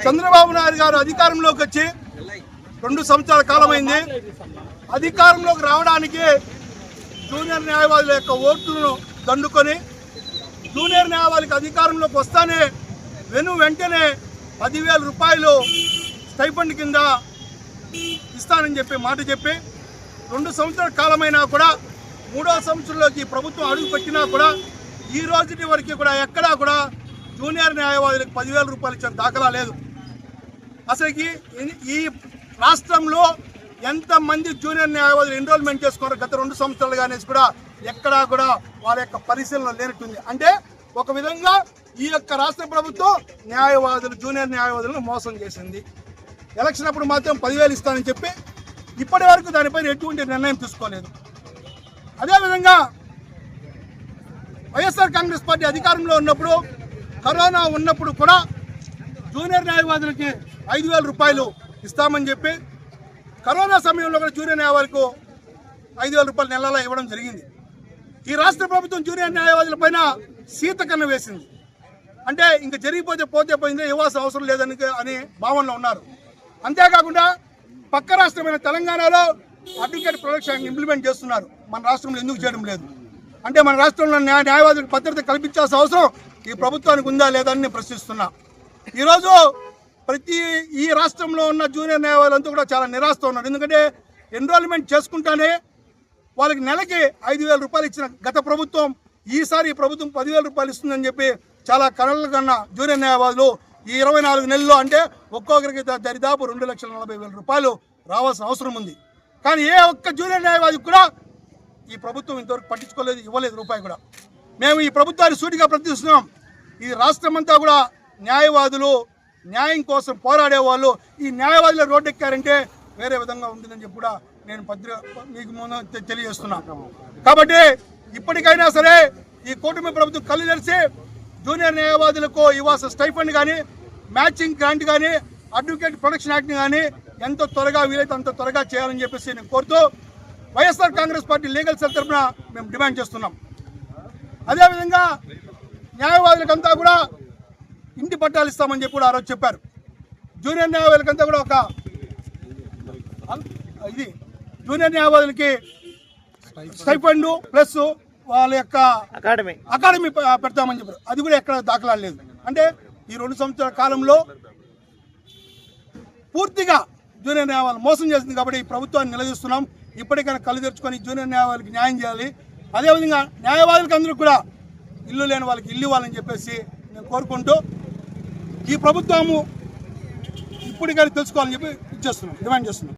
చంద్రబాబు నాయుడు గారు అధికారంలోకి వచ్చి 2 సంవత్సరాల కాలమైంది. అధికారంలోకి రావడానికి జూనియర్ న్యాయవాదుల యొక్క ఓట్లను దండుకొని జూనియర్ న్యాయవాదులకు అధికారంలోకి వస్తానే వెంటనే 10,000 రూపాయలు స్టైఫండ్ కింద ఇస్తానని చెప్పి మాట చెప్పి 2 సంవత్సరాల కాలమైనా కూడా 3వ సంవత్సరంలోకి ప్రభుత్వం అడుగు పెట్టినా కూడా ఈ రోజుటి వరకు కూడా ఎక్కడా కూడా జూనియర్ న్యాయవాదులకు 10,000 రూపాయలు ఇచ్చిన దాఖలా లేదు. అసలుకి ఈ రాష్ట్రంలో ఎంతమంది జూనియర్ న్యాయవాదులు ఎన్రోల్మెంట్ చేసుకున్నారు గత 2 సంవత్సరాలుగా అనేసి కూడా ఎక్కడా కూడా వాళ్ళ యొక్క పరిశీలన లేనట్టుంది. అంటే ఒక విధంగా ఈ యొక్క రాష్ట్ర ప్రభుత్వం జూనియర్ న్యాయవాదులను మోసం చేసింది. ఎలక్షన్ అప్పుడు మాత్రం 10,000 ఇస్తానని చెప్పి ఇప్పటి వరకు దానిపైన ఎటువంటి నిర్ణయం తీసుకోలేదు. అదేవిధంగా వైఎస్ఆర్ కాంగ్రెస్ పార్టీ అధికారంలో ఉన్నప్పుడు కరోనా ఉన్నప్పుడు కూడా జూనియర్ న్యాయవాదులకి 5,000 రూపాయలు ఇస్తామని చెప్పి కరోనా సమయంలో కూడా జూనియర్ న్యాయవాదులకు 5,000 రూపాయలు నెలలో ఇవ్వడం జరిగింది. ఈ రాష్ట్ర ప్రభుత్వం జూనియర్ న్యాయవాదుల పైన శీతకన్ను వేసింది. అంటే ఇంకా జరిగిపోతే పోయింది, ఇవ్వాల్సిన అవసరం లేదని అనే భావనలో ఉన్నారు. అంతేకాకుండా పక్క రాష్ట్రమైన తెలంగాణలో అడ్వకేట్ ప్రొటెక్షన్ ఇంప్లిమెంట్ చేస్తున్నారు. మన రాష్ట్రంలో ఎందుకు చేయడం లేదు? అంటే మన రాష్ట్రంలో న్యాయవాదులకు భద్రత కల్పించాల్సిన అవసరం ఈ ప్రభుత్వానికి ఉందా లేదా అని నేను ప్రశ్నిస్తున్నా. ఈరోజు ఈ రాష్ట్రంలో ఉన్న జూనియర్ న్యాయవాదులంతా కూడా చాలా నిరాశతో ఉన్నారు. ఎందుకంటే ఎన్రోల్మెంట్ చేసుకుంటానే వాళ్ళకి నెలకి 5,000 రూపాయలు ఇచ్చిన గత ప్రభుత్వం ఈసారి ఈ ప్రభుత్వం 10,000 రూపాయలు ఇస్తుందని చెప్పి చాలా కలలు కన్నా జూనియర్ న్యాయవాదులు ఈ 24 నెలల్లో అంటే ఒక్కొక్కరికి దరిదాపు 2,40,000 రూపాయలు రావాల్సిన అవసరం ఉంది. కానీ ఏ ఒక్క జూనియర్ న్యాయవాదికి కూడా ఈ ప్రభుత్వం ఇంతవరకు పట్టించుకోలేదు, ఇవ్వలేదు రూపాయి కూడా. మేము ఈ ప్రభుత్వాన్ని సూటిగా ప్రశ్నిస్తున్నాం. ఈ రాష్ట్రమంతా కూడా న్యాయవాదులు న్యాయం కోసం పోరాడే వాళ్ళు ఈ న్యాయవాదుల రోడ్డు ఎక్కారంటే వేరే విధంగా ఉంటుందని చెప్పి కూడా నేను మీకు ముందు తెలియజేస్తున్నాను. కాబట్టి ఇప్పటికైనా సరే ఈ కూటమి ప్రభుత్వం కళ్ళు తెరిచి జూనియర్ న్యాయవాదులకు ఇవ్వాల్సిన స్టైఫండ్ కానీ మ్యాచింగ్ గ్రాంట్ కానీ అడ్వకేట్ ప్రొటెక్షన్ యాక్ట్ కానీ ఎంత త్వరగా వీలైతే అంత త్వరగా చేయాలని చెప్పేసి నేను కోరుతూ YSR Congress party legal cell తరఫున మేము డిమాండ్ చేస్తున్నాం. అదేవిధంగా న్యాయవాదులకంతా కూడా ఇంటి పట్టాలు ఇస్తామని చెప్పి కూడా ఆ రోజు చెప్పారు. జూనియర్ న్యాయవాదులకంతా కూడా జూనియర్ న్యాయవాదులకి స్టైఫండ్ ప్లస్ వాళ్ళ యొక్క అకాడమీ పెడతామని చెప్పారు. అది కూడా ఎక్కడ దాఖలాలు లేదు. అంటే ఈ 2 సంవత్సరాల కాలంలో పూర్తిగా జూనియర్ న్యాయవాదులు మోసం చేసింది. కాబట్టి ఈ ప్రభుత్వాన్ని నిలదీస్తున్నాం. ఇప్పటికైనా కళ్ళు తెరుచుకొని జూనియర్ న్యాయవాదులకి న్యాయం చేయాలి. అదేవిధంగా న్యాయవాదులకు అందరూ కూడా ఇల్లు లేని వాళ్ళకి ఇల్లు ఇవ్వాలని చెప్పేసి నేను కోరుకుంటూ ఈ ప్రభుత్వము ఇప్పటికైనా తెలుసుకోవాలని చెప్పి డిమాండ్ చేస్తున్నాం.